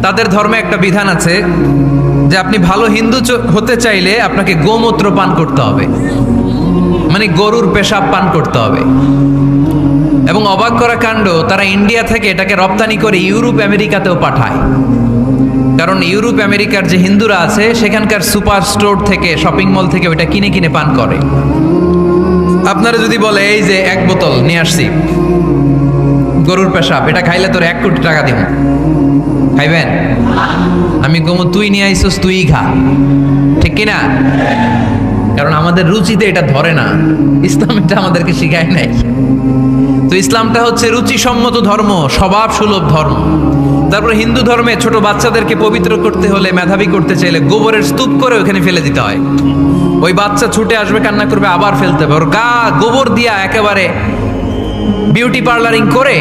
তাদের ধর্মে একটা বিধান আছে যে আপনি ভালো হিন্দু হতে চাইলে আপনাকে গোমূত্র পান করতে হবে, মানে গরুর পেশাব পান করতে হবে। এবং অবাক করা কাণ্ড, তারা ইন্ডিয়া থেকে এটাকে রপ্তানি করে ইউরোপ আমেরিকাতেও পাঠায়। কারণ ইউরোপ আমেরিকার যে হিন্দুরা আছে সেখানকার সুপার স্টোর থেকে, শপিং মল থেকে ওইটা কিনে কিনে পান করে। আপনারা যদি বলে এই যে 1 বোতল নিয়ে আসছি গরুর পেশাব, এটা খাইলে তোর 1 কোটি টাকা দিব, খাইবেন? আমি কমু তুই নিয়ে আইসস, তুই খা, ঠিক কিনা? কারণ আমাদের রুচিতে এটা ধরে না, ইসলাম এটা আমাদেরকে শিখায় নাই। তো ইসলামটা হচ্ছে রুচিসম্মত ধর্ম, স্বভাব সুলভ ধর্ম। তারপর হিন্দু ধর্মে ছোট বাচ্চাদেরকে পবিত্র করতে হলে, মেধাবী করতে চাইলে গোবরের স্তূপ করে ওখানে ফেলে দিতে হয়। ওই বাচ্চা ছুটে আসবে, কান্না করবে, আবার ফেলতে হবে। ওর গা গোবর দিয়া একেবারে বিউটি পার্লারিং করে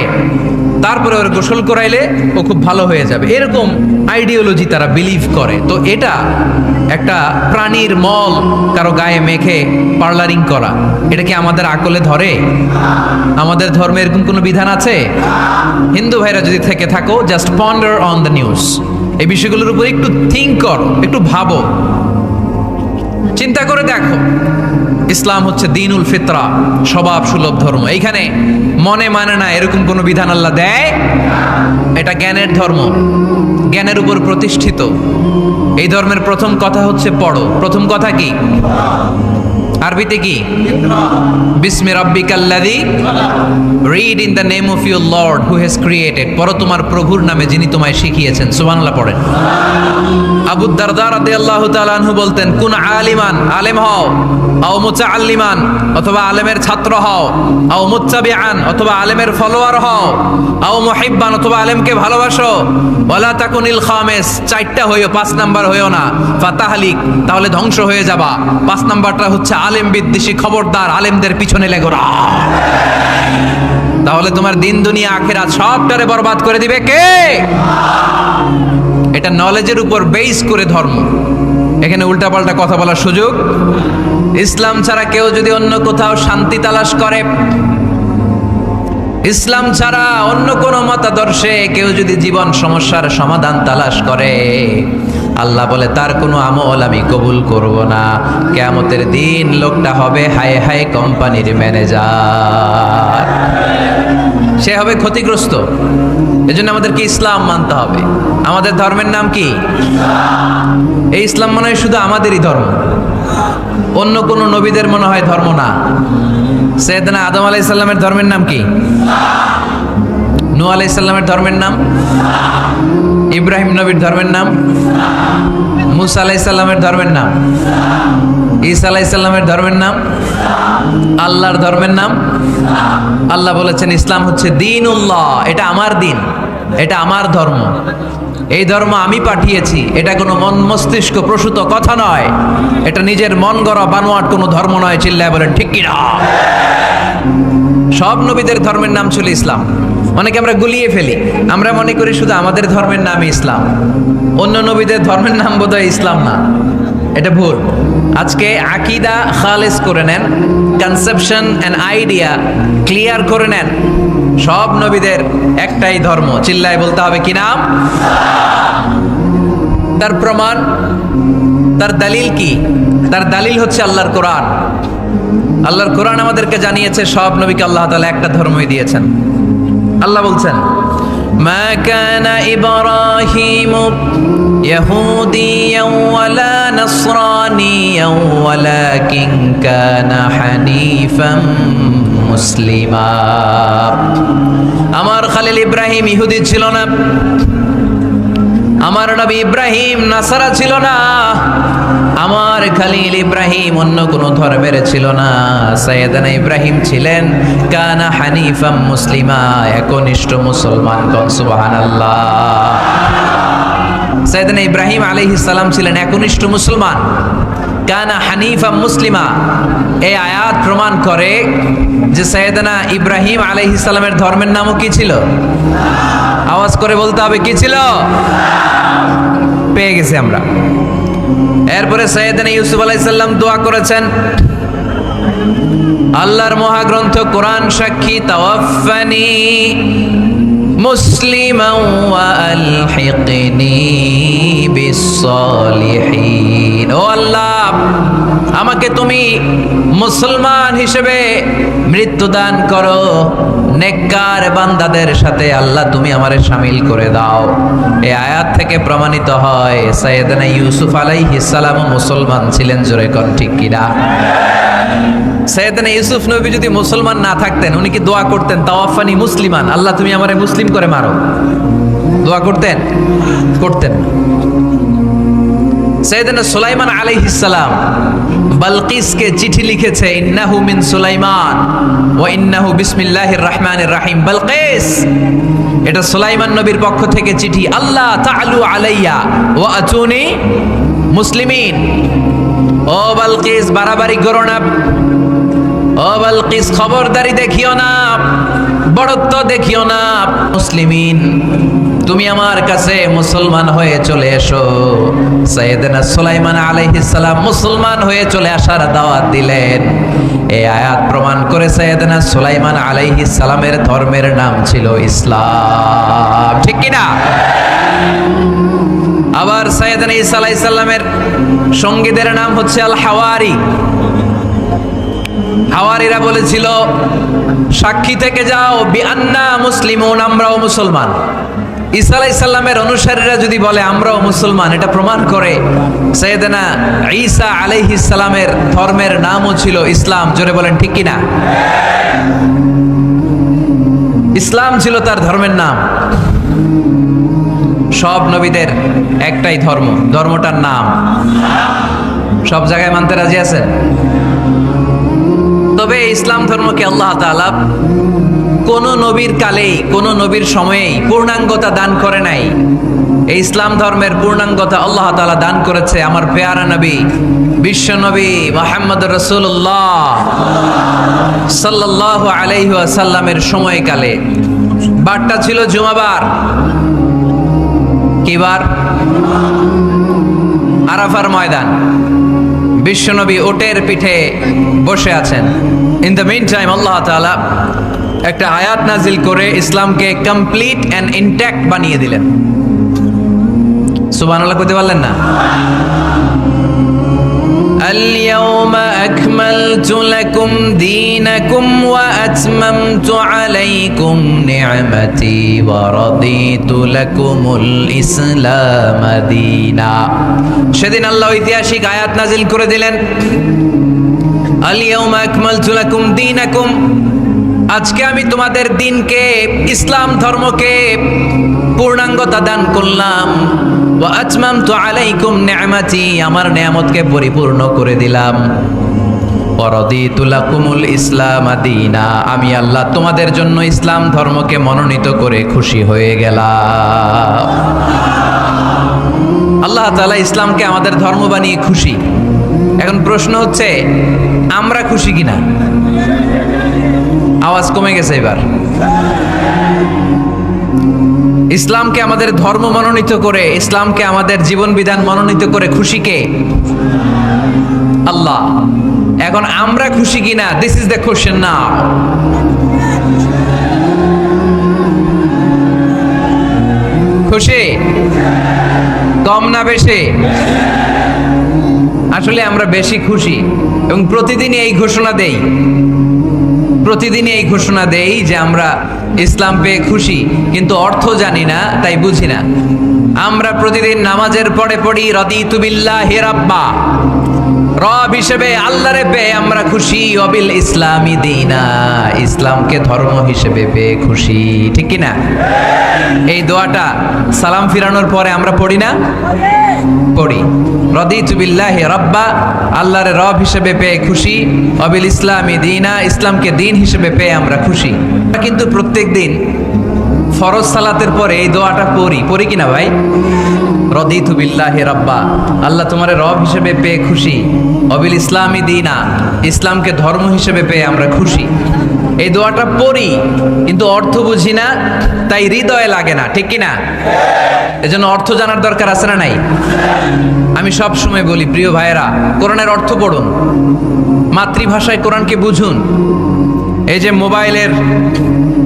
তারপরে ওর গোসল করাইলে ও খুব ভালো হয়ে যাবে, এরকম আইডিওলজি তারা বিলিভ করে। তো এটা একটা প্রাণীর মল কারো গায়ে মেখে পার্লারিং করা, এটা কি আমাদের আকলে ধরে? আমাদের ধর্মে এরকম কোনো বিধান আছে? হিন্দু ভাইরা যদি থেকে থাকো, just ponder on the news, এই বিষয়গুলোর উপর একটু থিঙ্ক করো, একটু ভাবো, চিন্তা করে দেখো। ইসলাম হচ্ছে দ্বীনুল ফিতরা, স্বভাব সুলভ ধর্ম। এইখানে মনে মানে না এরকম কোনো বিধান আল্লাহ দেয়। এটা জ্ঞানের ধর্ম, জ্ঞানের উপর প্রতিষ্ঠিত। এই ধর্মের প্রথম কথা হচ্ছে পড়ো। প্রথম কথা কি? আরবিতে কি? বিসমি রাব্বিকাল্লাযী, read in the name of your lord who has created. পড়ো তোমার প্রভুর নামে যিনি তোমায় শিখিয়েছেন। সুবহানাল্লাহ পড়েন। আবু দারদা রাদিয়াল্লাহু তাআলা আনহু বলতেন, কুন আলিমান, আলেম হও, আও মুতাআল্লিমান, অথবা আলেমের ছাত্র হও, আও মুত্তাবিআন, অথবা আলেমের ফলোয়ার হও, আও মুহিব্বান, অথবা আলেমকে ভালোবাসো, ওয়ালা তাকুনিল খামিস, 4টা হইও, 5 নাম্বার হইও না, ফাতাহলিক, তাহলে ধ্বংস হয়ে যাবা। 5 নাম্বারটা হচ্ছে আলেম বিদ্বেষী, খবরদার আলেমদের পিছনে লেগো না, তাহলে তোমার দিন দুনিয়া আখিরাত সবটারে বরবাদ করে দিবে কে? এটা নলেজের উপর বেস করে ধর্ম। এখানে উল্টাপাল্টা কথা বলার সুযোগ। ইসলাম ছাড়া কেউ যদি অন্য কোথাও শান্তি তালাশ করে, ইসলাম ছাড়া অন্য কোনো মতাদর্শে কেউ যদি জীবন সমস্যার সমাধান তালাশ করে, আল্লাহ বলে তার কোনো আমল আমি কবুল করব না। কিয়ামতের দিন লোকটা হবে হায় হায় কোম্পানির ম্যানেজার, সে হবে ক্ষতিগ্রস্ত। এজন্য আমাদেরকে ইসলাম মানতে হবে। আমাদের ধর্মের নাম কি? এই ইসলাম মনে হয় শুধু আমাদেরই ধর্ম, অন্য কোনো নবীদের মনে হয় ধর্ম না। সৈয়দনা আদম আলাইহিস সালামের ধর্মের নাম কি? নূহ আলাইহিস সালামের ধর্মের নাম? ইব্রাহিম নবীর ধর্মের নাম? মুসা আলাইহিস সালামের ধর্মের নাম? ঈসা আলাইহিস সালামের ধর্মের নাম? আল্লাহর ধর্মের নাম? আল্লাহ বলেছেন ইসলাম হচ্ছে দ্বীনুল্লাহ, এটা আমার দিন, এটা আমার ধর্ম, এই ধর্ম আমি পাঠিয়েছি। এটা কোনো মন মস্তিষ্ক প্রসূত কথা নয়, এটা নিজের মন গড়া বানোয়াট কোনো ধর্ম নয়। চিল্লায় বলেন ঠিক কিনা? সব নবীদের ধর্মের নাম ছিল ইসলাম। অনেকে আমরা গুলিয়ে ফেলি, আমরা মনে করি শুধু আমাদের ধর্মের নামই ইসলাম, অন্য নবীদের ধর্মের নাম বোধহয় ইসলাম না। এটা ভুল। আজকে আকীদা খালেস করে নেন, কনসেপশন এন্ড আইডিয়া ক্লিয়ার করে নেন। সব নবীদের একটাই ধর্ম। চিল্লায় বলতে হবে কি নাম? তার প্রমাণ, তার দলিল কি? তার দলিল হচ্ছে আল্লাহর কোরআন। আল্লাহর কোরআন আমাদেরকে জানিয়েছে সব নবীকে আল্লাহ তাআলা একটা ধর্মই দিয়েছেন। আল্লাহ বলছেন, মা কানা ইব্রাহিমু ইয়াহুদিয়ান ওয়ালা নাসরানিয়ান ওয়ালাকিন কানা হানিফাম মুসলিমা। আমার খলিল ইব্রাহিম ইহুদি ছিল না, আমার নবী ইব্রাহিম নাসারা ছিল না, আমার খলিল ইব্রাহিম অন্য কোন ধর্মের ছিল না। সাইয়েদনা ইব্রাহিম ছিলেন কানা হানিফাম মুসলিমা, একনিষ্ঠ মুসলমান। কোন সুবহানাল্লাহ। সাইয়েদনা ইব্রাহিম আলাইহিস সালাম ছিলেন একনিষ্ঠ মুসলমান। কানা হানিফাম মুসলিমা, এই আয়াত প্রমাণ করে যে সাইয়েদনা ইব্রাহিম আলাইহিস সালামের ধর্মের নামও কি ছিল? আওয়াজ করে বলতে হবে, কি ছিল? পেয়ে গেছি আমরা। এরপরে সাইয়েদনা ইউসুফ আলাইহিস সালাম দোয়া করেছেন, আল্লাহর মহাগ্রন্থ কোরআন সাক্ষী, তাওয়াফানি মুসলিমান ওয়া আলহিকনি বিসসালিহিন। ও আল্লাহ, আমাকে তুমি মুসলমান হিসেবে মৃত্যু দান করো, নেককার বান্দাদের সাথে আল্লাহ তুমি আমারে শামিল করে দাও। এই আয়াত থেকে প্রমাণিত হয় সাইয়েদনা ইউসুফ আলাইহিস সালাম মুসলমান ছিলেন। জোরে কোন ঠিক কিনা? সাইয়েদনা ইউসুফ নবী যদি মুসলমান না থাকতেন, উনি কি দোয়া করতেন তাওয়াফানি মুসলিমান, আল্লাহ তুমি আমারে মুসলিম করে মারো? দোয়া করতেন? করতেন না। সাইয়েদনা সুলাইমান আলাইহিস সালাম বালকিসকে চিঠি লিখেছে, ইন্নাহু মিন সুলাইমান ওয়া ইন্নাহু বিসমিল্লাহির রহমানির রহিম। বালকিস, এটা সুলাইমান নবীর পক্ষ থেকে চিঠি। আল্লাহ তাআলু আলাইয়া ওয়া আতুনি মুসলিমিন। ও বালকিস, বাড়াবাড়ি করো না। ও বালকিস, খবরদারি দেখিও না, বড়ত্ব দেখিও না। মুসলিমিন, তুমি আমার কাছে মুসলমান হয়ে চলে এসো। সাইয়েদনা সুলাইমান আলাইহিস সালাম মুসলমান হয়ে চলে আসার দাওয়াত দিলেন। এই আয়াত প্রমাণ করে সাইয়েদনা সুলাইমান আলাইহিস সালামের ধর্মের নাম ছিল ইসলাম। ঠিক কি না? আবার সাইয়েদনা ঈসা আলাইহিস সালামের সঙ্গীদের নাম হচ্ছে আল হাওয়ারি। হাওয়ারিরা বলেছিল, সাক্ষী থেকে যাও বিআন্না মুসলিমুন, আমরাও মুসলমান। ঈসা আলাইহিস সালামের অনুসারীরা যদি বলে আমরাও মুসলমান, এটা প্রমাণ করে সাইয়েদনা ঈসা আলাইহিস সালামের ধর্মের নামও ছিল ইসলাম। জোরে বলেন ঠিক কি না? ইসলাম ছিল তার ধর্মের নাম। সব নবীদের একটাই ধর্ম, ধর্মটার নাম সব জায়গায় মানতে রাজি আছেন? তবে ইসলাম ধর্মকে আল্লাহ তাআলা কোন নবীর কালেই, কোন নবীর সময়েই পূর্ণাঙ্গতা দান করে নাই। এই ইসলাম ধর্মের পূর্ণাঙ্গতা আল্লাহ তাআলা দান করেছে আমার পেয়ারা নবী, বিশ্ব নবী মুহাম্মদুর রাসূলুল্লাহ সাল্লাল্লাহু আলাইহি ওয়াসাল্লামের সময়কালে। বারটা ছিল জুমাবার। কি বার? আরাফার ময়দান। বিশ্বনবী ওটের পিঠে বসে আছেন। ইন দ্য মিন টাইম আল্লাহ তাআলা একটা আয়াত নাজিল করে ইসলামকে কমপ্লিট এন্ড ইনট্যাক্ট বানিয়ে দিলেন। সুবহানাল্লাহ কইতে পারলেন না? اليوم أكملت لكم دينكم وأتممت عليكم نعمتي ورضيت لكم الإسلام دينا। সেদিন আল্লাহ ঐতিহাসিক আয়াত নাজিল করে দিলেন, اليوم أكملت لكم دينكم, আজকে আমি তোমাদের দিনকে, ইসলাম ধর্মকে পূর্ণাঙ্গতা দান করলাম। ওয়া আতমামতু আলাইকুম নি'মাতি, আমার নিয়ামতকে পরিপূর্ণ করে দিলাম। ওয়া রাদিতু লাকুমুল ইসলাম দীনা, আমি আল্লাহ তোমাদের জন্য ইসলাম ধর্মকে মনোনীত করে খুশি হয়ে গেলাম। আল্লাহ তাআলা ইসলামকে আমাদের ধর্ম বানিয়ে খুশি। এখন প্রশ্ন হচ্ছে, আমরা খুশি কিনা? আওয়াজ কমে গেছে এবার। ইসলামকে আমাদের ধর্ম মনোনীত করে, ইসলামকে আমাদের জীবন বিধান মনোনীত করে খুশি কে? আল্লাহ। এখন আমরা খুশি কিনা? দিস ইজ দ্য কোশ্চেন নাও। খুশি? কম না বেশি? আসলে আমরা বেশি খুশি এবং প্রতিদিনই এই ঘোষণা দেই, প্রতিদিনই এই ঘোষণা দেই যে আমরা ইসলাম পেয়ে খুশি, কিন্তু অর্থ জানি না, তাই বুঝি না। আমরা প্রতিদিন নামাজের পরে পড়ি রাদিতু বিল্লাহি রাব্বা, রব হিসেবে আল্লাহরে পেয়ে আমরা খুশি। ওয়াবিল ইসলামি দীনা, ইসলামকে ধর্ম হিসেবে পেয়ে খুশি। ঠিক কি না? এই দোয়াটা সালাম ফিরানোর পরে আমরা পড়ি না? পড়ি। রাদিতু বিল্লাহি রাব্বা, আল্লাহরে রব হিসেবে পেয়ে খুশি। ওয়াবিল ইসলামি দীনা, ইসলামকে দিন হিসেবে পেয়ে আমরা খুশি। কিন্তু প্রত্যেক দিন ফরজ সালাতের পরে এই দোয়াটা পড়ি কিনা ভাই? রাদিতু বিল্লাহি রাব্বা, আল্লাহ তোমারে রব হিসেবে পেয়ে খুশি। ওয়াবিল ইসলামি দীনা, ইসলামকে ধর্ম হিসেবে পেয়ে আমরা খুশি। এই দোয়াটা পড়ি কিন্তু অর্থ বুঝি না, তাই হৃদয়ে লাগে না। ঠিক কিনা? এজন্য অর্থ জানার দরকার আছে না নাই? আমি সব সময় বলি, প্রিয় ভাইয়েরা, কোরআনের অর্থ পড়ুন, মাতৃভাষায় কোরআনকে বুঝুন। এই যে মোবাইলের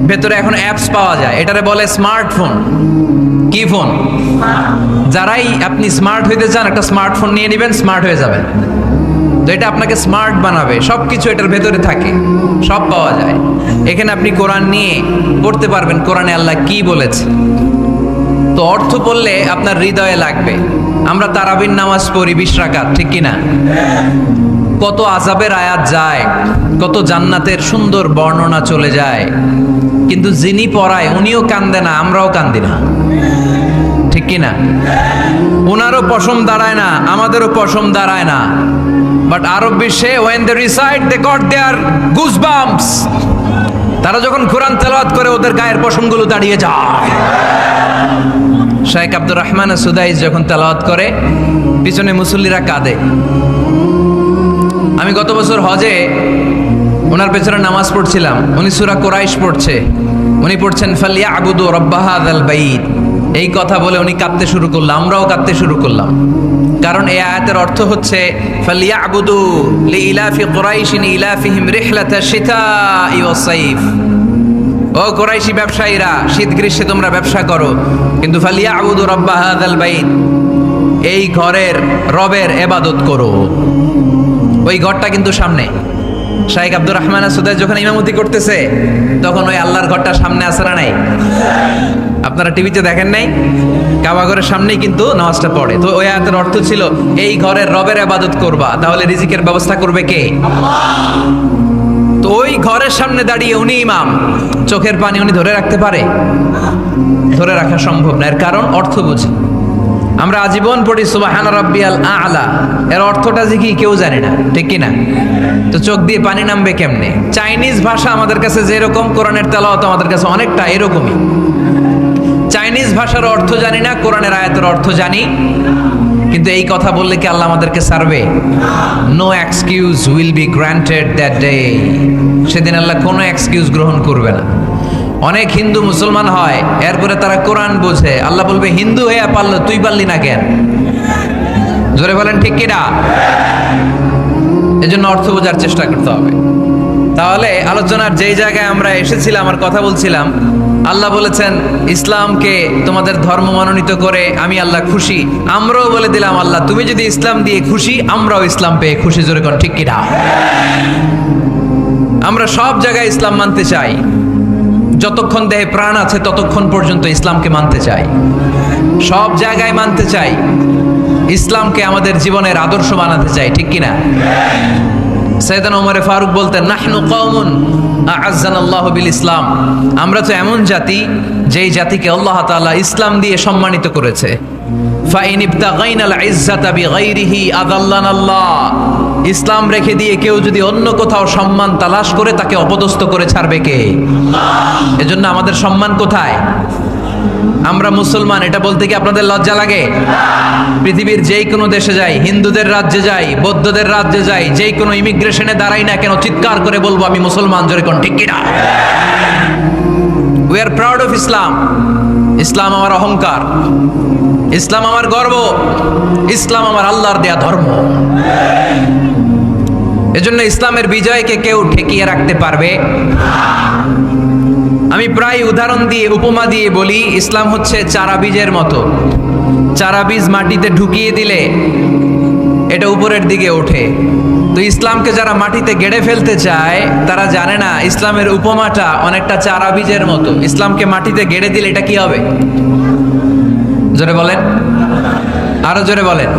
ভেতরে এখন অ্যাপস পাওয়া যায়, এটারে বলে স্মার্টফোন। কি ফোন? যারাই আপনি স্মার্ট হইতে চান, একটা স্মার্টফোন নিয়ে নেবেন, স্মার্ট হয়ে যাবেন। তো এটা আপনাকে স্মার্ট বানাবে, সব কিছু এটার ভেতরে থাকে, সব পাওয়া যায়। এখানে আপনি কোরআন নিয়ে পড়তে পারবেন, কোরআনে আল্লাহ কি বলেছে। তো অর্থ পড়লে আপনার হৃদয়ে লাগবে। আমরা তারাবির নামাজ পড়ি 20 রাকাত, ঠিক কিনা? কত আযাবের আয়াত যায়, কত জান্নাতের সুন্দর বর্ণনা চলে যায়, কিন্তু যিনি পড়ায় উনিও কান্দে না, আমরাও কান্দি না, ঠিক কিনা? ওনারও পশম দাঁড়ায় না, আমাদেরও পশম দাঁড়ায় না। বাট আরব বিশ্বে when they recite they got their goosebumps, তারা যখন কোরআন তেলাওয়াত করে ওদের গায়ের পশমগুলো দাঁড়িয়ে যায়। শেখ আব্দুর রহমান সুদাইস যখন তেলাওয়াত করে পিছনে মুসল্লিরা কাঁদে। আমি গত বছর হজে ওনার পেছনে নামাজ পড়ছিলাম, উনি সূরা কুরাইশ পড়ছে, উনি পড়ছেন ফালিয়াবুদু রাব্বা হাযাল বাইত। এই কথা বলে উনি কাঁদতে শুরু করলো, আমরাও কাঁদতে শুরু করলাম। কারণ এই আয়াতের অর্থ হচ্ছে ফালিয়াবুদু লিইলাফি কুরাইশিন ইলাফিহিম রিহলাতাশ শিতাই ওয়াস সাইফ। ও কুরাইশি ব্যবসায়ীরা, শীত গ্রীষ্মে তোমরা ব্যবসা করো, কিন্তু ফালিয়াবুদু রাব্বা হাযাল বাইত, এই ঘরের রবের ইবাদত করো। ওই ঘরটা কিন্তু সামনে। শাইখ আব্দুর রহমান সুদাইস যখন ইমামতি করতেছে তখন ওই আল্লাহর ঘরটা সামনে আছে না নাই? আপনারা টিভিতে দেখেন নাই? কাবা ঘরের সামনেই কিন্তু নামাজটা পড়ে। তো ওই আয়াতের অর্থ ছিল এই ঘরের রবের ইবাদত করবা, তাহলে রিজিকের ব্যবস্থা করবে কে? তো ওই ঘরের সামনে দাঁড়িয়ে উনি ইমাম, চোখের পানি উনি ধরে রাখতে পারে? ধরে রাখা সম্ভব না। এর কারণ অর্থ বুঝি। আমরা আজীবন পড়ি সুবহান রাব্বিয়াল আ'লা, এর অর্থটা যে কি কেউ জানে না, ঠিক কি না? তো চোখ দিয়ে পানি নামবে কেমনে? চাইনিজ ভাষা আমাদের কাছে যেরকম, কোরআনের তেলাওয়াত আমাদের কাছে অনেকটা এরকমই। চাইনিজ ভাষার অর্থ জানি না, কোরআনের আয়াতের অর্থ জানি, কিন্তু এই কথা বললে কি আল্লাহ আমাদেরকে ছাড়বে? No excuse will be granted that day. সেদিন আল্লাহ কোনো এক্সকিউজ গ্রহণ করবে না। অনেক হিন্দু মুসলমান হয়, এরপরে তারা কোরআন বোঝে, আল্লাহ বলবে হিন্দু হয়ে পারলো, তুই পারলি না কেন? জোরে বলেন ঠিক কিনা? এজন্য অর্থ বোঝার চেষ্টা করতে হবে। তাহলে আলোচনার যেই জায়গায় আমরা এসেছিলাম আর কথা বলছিলাম, আল্লাহ বলেছেন ইসলামকে তোমাদের ধর্ম মনোনীত করে আমি আল্লাহ খুশি। আমরাও বলে দিলাম আল্লাহ তুমি যদি ইসলাম দিয়ে খুশি, আমরাও ইসলাম পেয়ে খুশি। জোরে কোন ঠিক কিনা? আমরা সব জায়গায় ইসলাম মানতে চাই, যতক্ষণ দেহে প্রাণ আছে ততক্ষণ পর্যন্ত ইসলামকে মানতে চাই, সব জায়গায় মানতে চাই, ইসলামকে আমাদের জীবনের আদর্শ বানাতে চাই, ঠিক কিনা? সাইয়েদনা ওমর ফারুক বলতেন নাহনু কওমুন আ'আজ্জানাল্লাহু বিল ইসলাম, আমরা তো এমন জাতি যেই জাতিকে আল্লাহ তাআলা ইসলাম দিয়ে সম্মানিত করেছে। ফাইন ইবতাগাইনাল ইজ্জাতা বিগাইরিহি আযাল্লানাল্লাহ, ইসলাম রেখে দিয়ে কেউ যদি অন্য কোথাও সম্মান তালাশ করে তাকে অপদস্থ করে ছাড়বে কে? আল্লাহ। এজন্য আমাদের সম্মান কোথায়? আমরা মুসলমান, এটা বলতে কি আপনাদের লজ্জা লাগে? পৃথিবীর যেই কোনো দেশে যাই, হিন্দুদের রাজ্যে যাই, বৌদ্ধদের রাজ্যে যাই, যেই কোনো ইমিগ্রেশনে দাঁড়াই না কেন, চিৎকার করে বলবো আমি মুসলমান। জোরে কোন ঠিক কিনা? We are proud of Islam. ইসলাম আমার অহংকার, ইসলাম আমার গর্ব, ইসলাম আমার আল্লাহর দেয়া ধর্ম। এজন্য ইসলামের বিজয়কে কেউ ঠেকিয়ে রাখতে পারবে? আমি প্রায় উদাহরণ দিয়ে, উপমা দিয়ে বলি, ইসলাম হচ্ছে চারা বীজের মতো। চারা বীজ মাটিতে ঢুকিয়ে দিলে এটা উপরের দিকে ওঠে। তো ইসলামকে যারা মাটিতে গেড়ে ফেলতে চায় তারা জানে না ইসলামের উপমাটা অনেকটা চারা বীজের মতো। ইসলামকে মাটিতে গেড়ে দিলে এটা কি হবে? জোরে বলেন, আরো জোরে বলেন।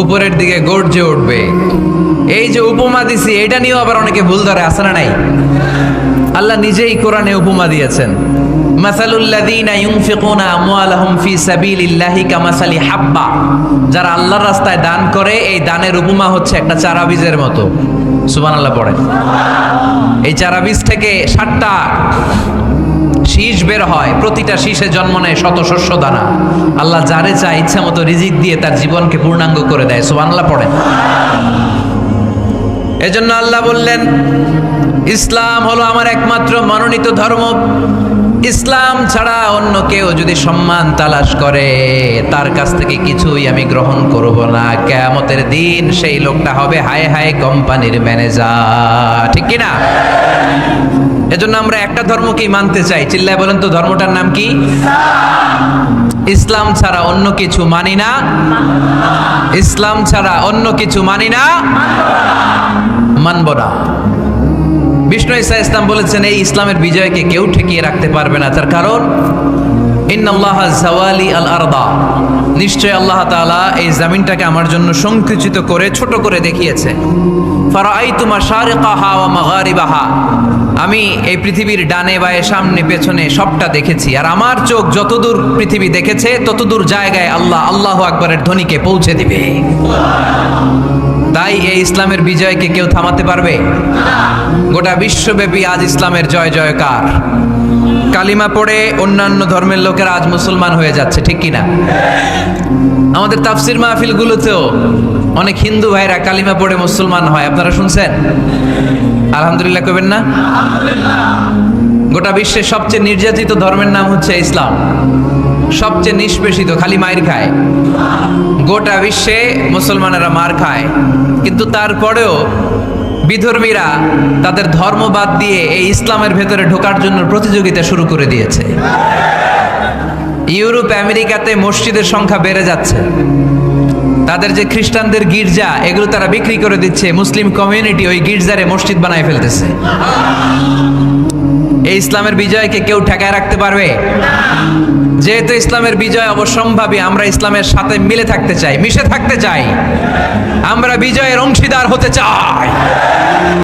উপরের দিকে গর্জে উঠবে। এই যে উপমা দিছি, এটা নিয়েও আবার অনেকে ভুল ধরে, আছে না নাই? আল্লাহ নিজেই কোরআনে উপমা দিয়েছেন, মাসালুল্লাযীনা ইউনফিকুনা আমওয়ালাহুম ফি সাবিলিল্লাহি কামাসালি হাব্বা, যারা আল্লাহর রাস্তায় দান করে এই দানের উপমা হচ্ছে একটা চারা বীজের মতো। সুবহানাল্লাহ পড়েন। এই চারা বীজ থেকে 7টা শীষ বের হয়, প্রতিটা শীষে জন্ম নেয় শত শস্য দানা। আল্লাহ যারে চায় ইচ্ছা মতো রিজিক দিয়ে তার জীবনকে পূর্ণাঙ্গ করে দেয়। সুবহানাল্লাহ পড়েন। এজন্য আল্লাহ বললেন ইসলাম হলো আমার একমাত্র মনোনীত ধর্ম। ইসলাম ছাড়া অন্য কেউ যদি সম্মান তালাশ করে তার কাছ থেকে কিছুই আমি গ্রহণ করব না। কিয়ামতের দিন সেই লোকটা হবে হায় হায় কোম্পানির ম্যানেজার, ঠিক কি না? এজন্য আমরা একটা ধর্মকেই মানতে চাই। চিল্লায় বলেন তো, ধর্মটার নাম কি? ইসলাম ছাড়া অন্য কিছু মানি না। ইসলাম ছাড়া অন্য কিছু মানি না, মানব না। বিষ্ণু ঈসা ইসলাম বলেছেন এই ইসলামের বিজয়কে কেউ ঠেকিয়ে রাখতে পারবে না। তার কারণ ইন্নাল্লাহা যাওয়ালি আল আরদা, নিশ্চয় আল্লাহ তাআলা এই জমিনটাকে আমার জন্য সংকুচিত করে ছোট করে দেখিয়েছে। ফারাআইতু মাশারিকাহা ওয়া মাগারিবাহা, আমি এই পৃথিবীর ডানে বায়ে সামনে পেছনে সবটা দেখেছি। আর আমার চোখ যতদূর পৃথিবী দেখেছে ততদূর জায়গায় আল্লাহ আল্লাহু আকবারের ধ্বনিকে পৌঁছে দিবে। তাই এই ইসলামের বিজয়কে কেউ থামাতে পারবে না। গোটা বিশ্বব্যাপী আজ ইসলামের জয় জয়কার। কালিমা পড়ে অন্যান্য ধর্মের লোকেরা আজ মুসলমান হয়ে যাচ্ছে, ঠিক কিনা? আমাদের তাফসির মাহফিলগুলোতেও অনেক হিন্দু ভাইরা কালিমা পড়ে মুসলমান হয়, আপনারা শুনছেন? আলহামদুলিল্লাহ কইবেন না? গোটা বিশ্বের সবচেয়ে নির্যাতিত ধর্মের নাম হচ্ছে ইসলাম, সবচেয়ে নিষ্পেষিত, খালি মায়ের খায়। গোটা বিশ্বে মুসলমানেরা মার খায়, কিন্তু তারপরেও বিধর্মীরা তাদের ধর্ম বাদ দিয়ে এই ইসলামের ভেতরে ঢোকার জন্য প্রতিযোগিতা শুরু করে দিয়েছে। ইউরোপ আমেরিকাতে মসজিদের সংখ্যা বেড়ে যাচ্ছে। তাদের যে খ্রিস্টানদের গির্জা, এগুলো তারা বিক্রি করে দিচ্ছে। মুসলিম কমিউনিটি ওই গির্জারে মসজিদ বানায় ফেলতেছে। এই ইসলামের বিজয়কে কেউ ঠেকায় রাখতে পারবে? যেহেতু ইসলামের বিজয় অবশ্যম্ভাবী, আমরা ইসলামের সাথে মিলে থাকতে চাই, মিশে থাকতে চাই, আমরা বিজয়ের অংশীদার হতে চাই।